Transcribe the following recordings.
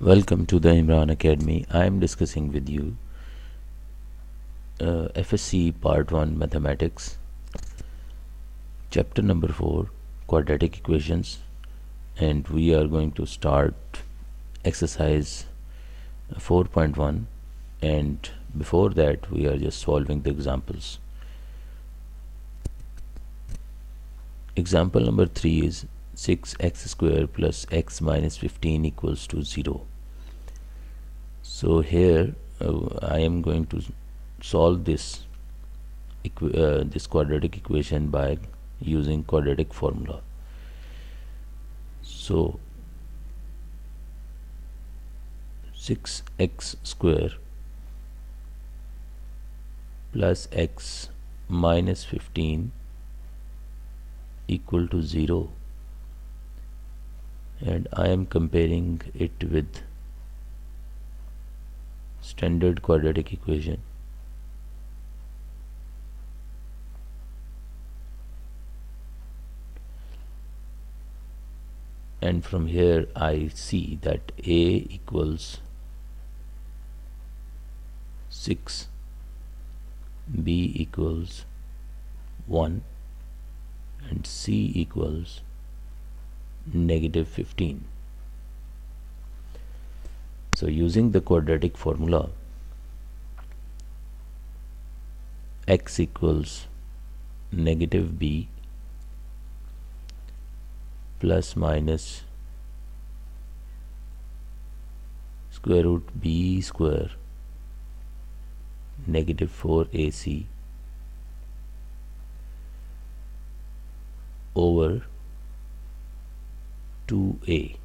Welcome to the Imran Academy. I am discussing with you FSC Part 1 Mathematics, Chapter number 4 Quadratic Equations, and we are going to start exercise 4.1, and before that we are just solving the examples. Example number 3 is 6x square plus x minus 15 equals to 0. So here I am going to solve this quadratic equation by using quadratic formula. So 6x square plus x minus 15 equal to 0, and I am comparing it with standard quadratic equation. And from here I see that a equals 6, b equals 1, and c equals negative 15. So using the quadratic formula, x equals negative b plus minus square root b square negative 4ac over 2a.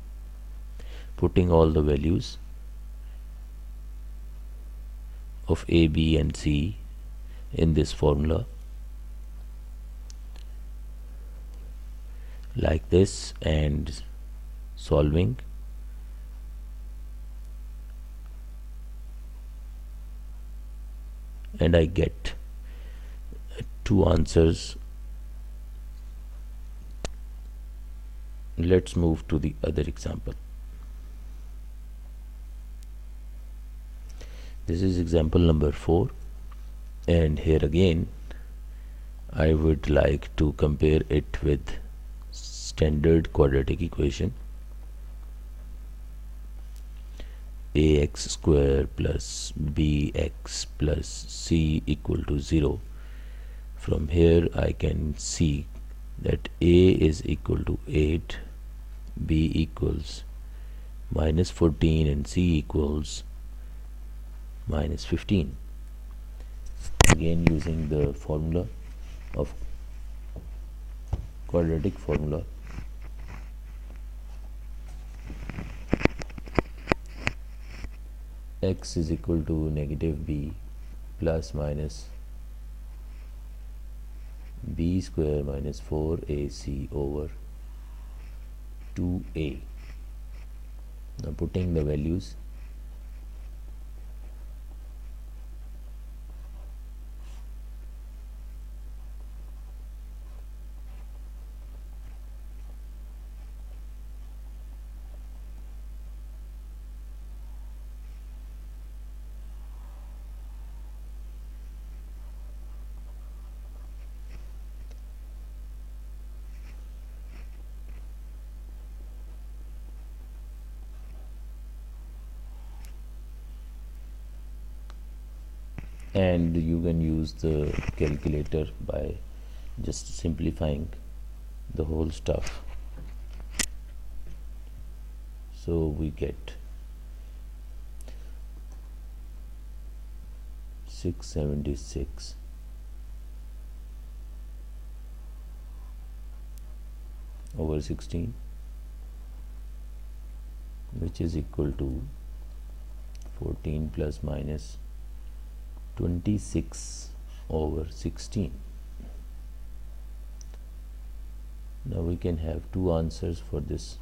Putting all the values of a, b and c in this formula like this and solving, and I get two answers. Let's move to the other example. This is example number 4, and here again I would like to compare it with standard quadratic equation. Ax square plus bx plus c equal to 0. From here I can see that a is equal to 8, b equals minus 14, and c equals minus 15. Again using the formula of quadratic formula, x is equal to negative b plus minus b square minus 4ac over 2a. Now putting the values, and you can use the calculator by just simplifying the whole stuff. So we get 676 over 16, which is equal to 14 plus minus 26 over 16. Now we can have two answers for this.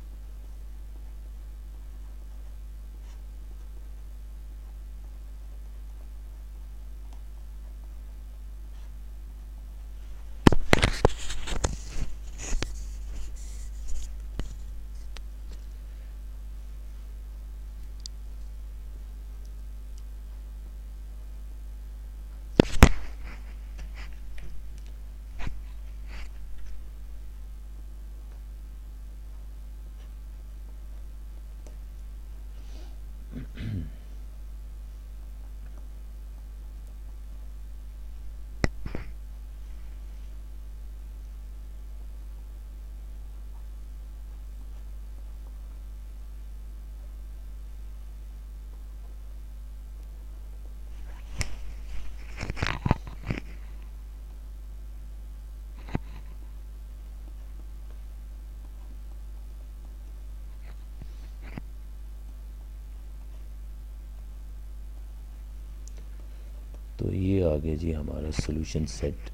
तो ये आ गया जी हमारा solution set,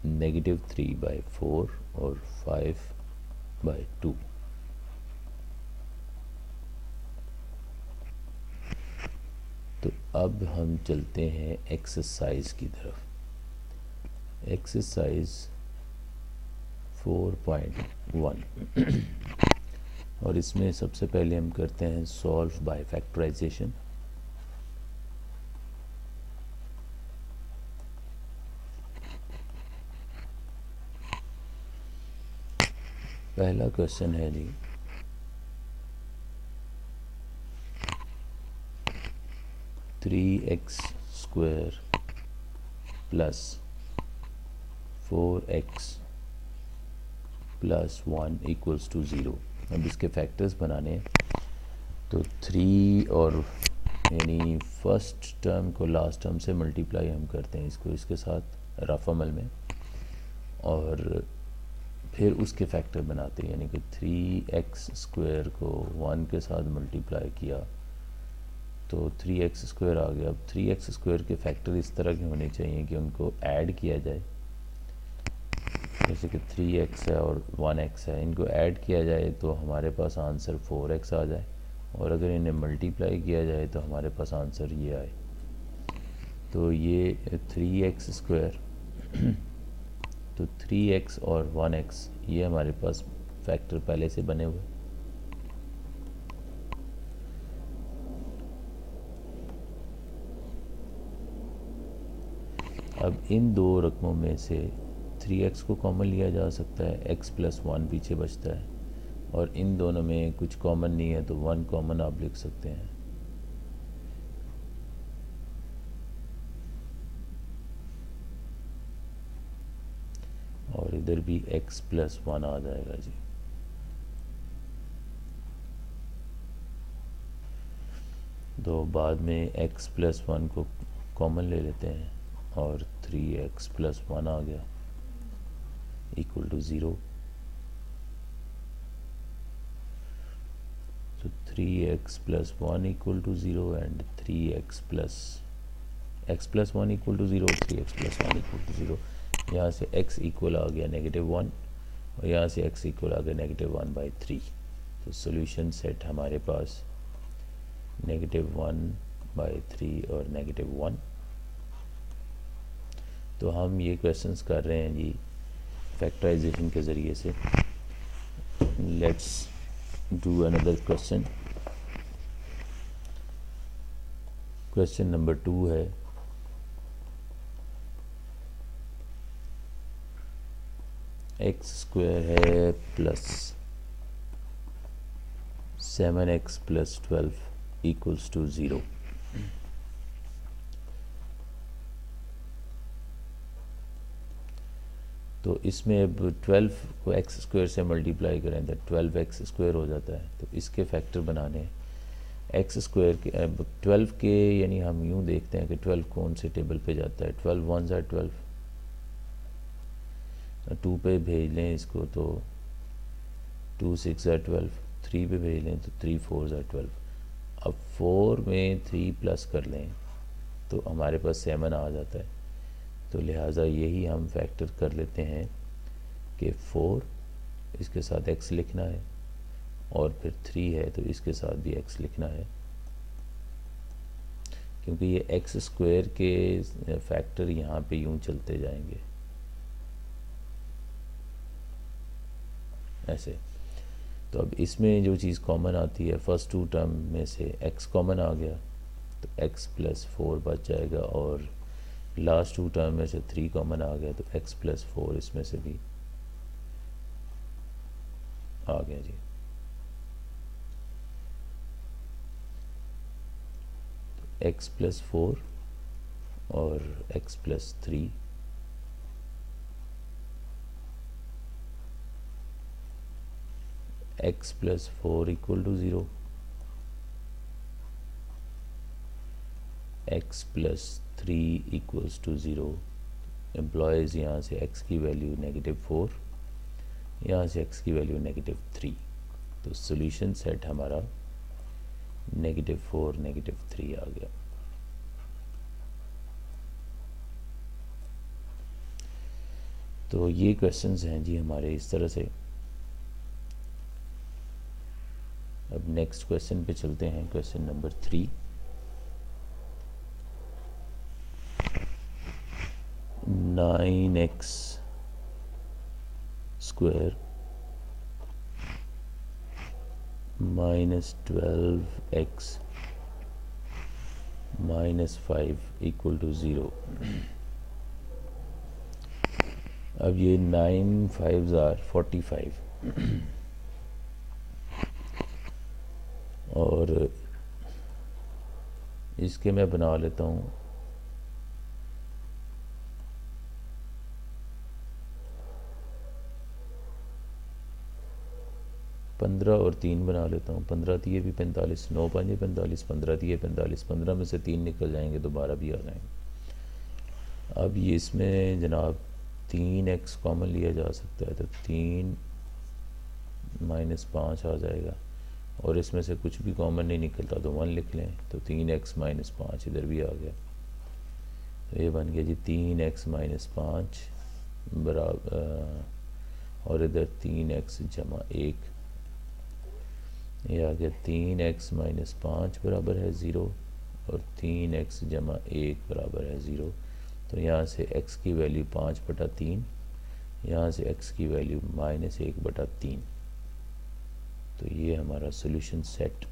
-3/4 और 5/2। तो अब हम चलते हैं एक्सरसाइज की तरफ। एक्सरसाइज 4.1 और इसमें सबसे पहले हम करते हैं सॉल्व बाय फैक्टराइजेशन। पहला क्वेश्चन है जी 3x² plus 4x plus 1 equals to 0। अब इसके फैक्टर्स बनाने हैं। तो 3 और यानी फर्स्ट टर्म को लास्ट टर्म से मल्टीप्लाई हम करते हैं इसको इसके साथ रफ अमल में, और फिर उसके फैक्टर बनाते हैं, यानी कि 3x² को 1 के साथ मल्टीप्लाई किया तो 3x² आ गया। अब 3x² के फैक्टर इस तरह के होने चाहिए कि उनको ऐड किया जाए, जैसे कि 3x है और 1x है, इनको ऐड किया जाए तो हमारे पास आंसर 4x आ जाए, और अगर इन्हें मल्टीप्लाई किया जाए तो हमारे पास आंसर ये आए। तो ये 3x², तो 3x और 1x ये हमारे पास फैक्टर पहले से बने हुए। अब इन दो रकमों में से 3x को कॉमन लिया जा सकता है, x प्लस 1 पीछे बचता है, और इन दोनों में कुछ कॉमन नहीं है तो 1 कॉमन आप लिख सकते हैं। और इधर भी x प्लस 1 आ जाएगा जी। तो बाद में x प्लस 1 को कॉमन ले लेते हैं और 3x प्लस 1 आ गया इक्वल टू 0। तो 3x plus 1 equal to 0 and 3x plus 1 equal to 0, 3x plus 1 equal to 0। यहाँ से x इक्वल आ गया -1 और यहाँ से x इक्वल आ गया -1/3। तो सॉल्यूशन सेट हमारे पास -1/3 और -1। तो हम ये क्वेश्चंस कर रहे हैं जी फैक्टराइजेशन के ज़रिए से। Let's do another question. Question number 2 है x² है plus 7x plus 12 equals to 0। तो इसमें अब 12 को x² से मल्टीप्लाई करें तो 12x² हो जाता है। तो इसके फैक्टर बनाने x² के, अब 12 के यानी हम यूँ देखते हैं कि 12 कौन से टेबल पे जाता है। 12 1s are 12, 2 पे भेज लें इसको तो 2 6s are 12, 3 पे भेज लें तो 3 4s are 12। अब 4 में 3 प्लस कर लें तो हमारे पास 7 आ जाता है। तो लिहाजा यही हम फैक्टर कर लेते हैं कि 4 इसके साथ x लिखना है और फिर 3 है तो इसके साथ भी x लिखना है, क्योंकि ये x² के फैक्टर यहाँ पे यूँ चलते जाएंगे ऐसे। तो अब इसमें जो चीज़ कॉमन आती है फर्स्ट 2 टर्म में से x कॉमन आ गया तो x प्लस 4 बच जाएगा, और लास्ट 2 टर्म में से 3 कॉमन आ गया तो x प्लस 4 इसमें से भी आ गया जी। तो x प्लस 4 और x plus 3 x plus 4 equal to 0, x plus 3 equals to 0। Implies यहाँ से x की वैल्यू -4, यहाँ से x की वैल्यू -3। तो सॉल्यूशन सेट हमारा -4 -3 आ गया। तो ये क्वेश्चंस हैं जी हमारे इस तरह से। अब नेक्स्ट क्वेश्चन पे चलते हैं, question number 3। 9x square minus 12x minus 5 equal to 0। अब ये 9 5s आर 45 और इसके मैं बना लेता हूँ 15 और 3 बना लेता हूँ। 15 दिए भी 45, 9 5 45, 15 दिए 45, 15 में से 3 निकल जाएंगे तो 12 भी आ जाएंगे। अब ये इसमें जनाब 3x कॉमन लिया जा सकता है, तो 3 माइनस 5 आ जाएगा, और इसमें से कुछ भी कॉमन नहीं निकलता तो 1 लिख लें, तो 3x माइनस 5 इधर भी आ गया। तो ये बन गया जी 3x माइनस 5 बराबर, और इधर 3x जमा 1, ये आ गया 3x माइनस 5 बराबर है 0 और 3x जमा 1 बराबर है 0। तो यहाँ से x की वैल्यू 5/3, यहाँ से x की वैल्यू -1/3। तो ये हमारा सॉल्यूशन सेट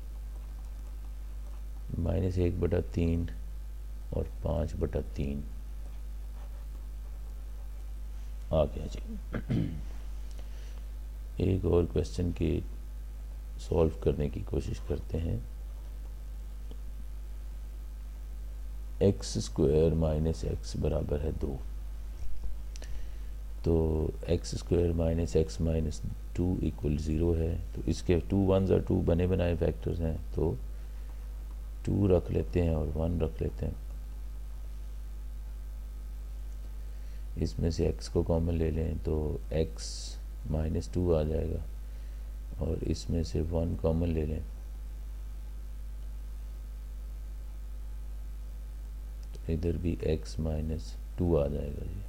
-1/3 और 5/3 आ गया जी। एक और क्वेश्चन के सॉल्व करने की कोशिश करते हैं। एक्स स्क्वायर माइनस एक्स बराबर है 2, तो x square minus x minus 2 equal 0 है। तो इसके 2 1s और 2 बने बनाए फैक्टर्स हैं, तो 2 रख लेते हैं और 1 रख लेते हैं। इसमें से x को कॉमन ले लें तो x माइनस 2 आ जाएगा, और इसमें से 1 कॉमन ले लें तो इधर भी x माइनस 2 आ जाएगा जी।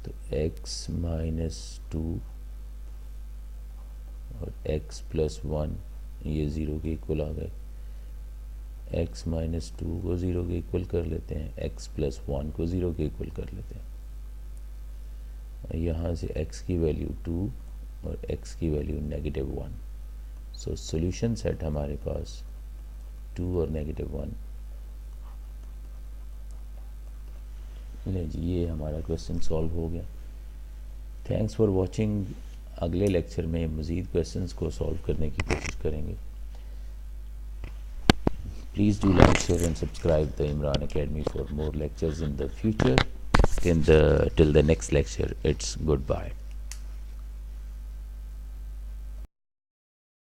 तो x माइनस 2 और x प्लस 1 ये 0 के इक्वल आ गए। x माइनस 2 को 0 के इक्वल कर लेते हैं, x प्लस 1 को 0 के इक्वल कर लेते हैं। यहाँ से x की वैल्यू 2 और x की वैल्यू -1। सो सॉल्यूशन सेट हमारे पास 2 और -1। ले जी, ये हमारा क्वेश्चन सॉल्व हो गया। Thanks for watching. अगले लेक्चर में मज़ीद क्वेश्चंस को सॉल्व करने की कोशिश करेंगे। Please do like, share and subscribe the Imran Academy for more lectures in the future. Till the next lecture, it's goodbye.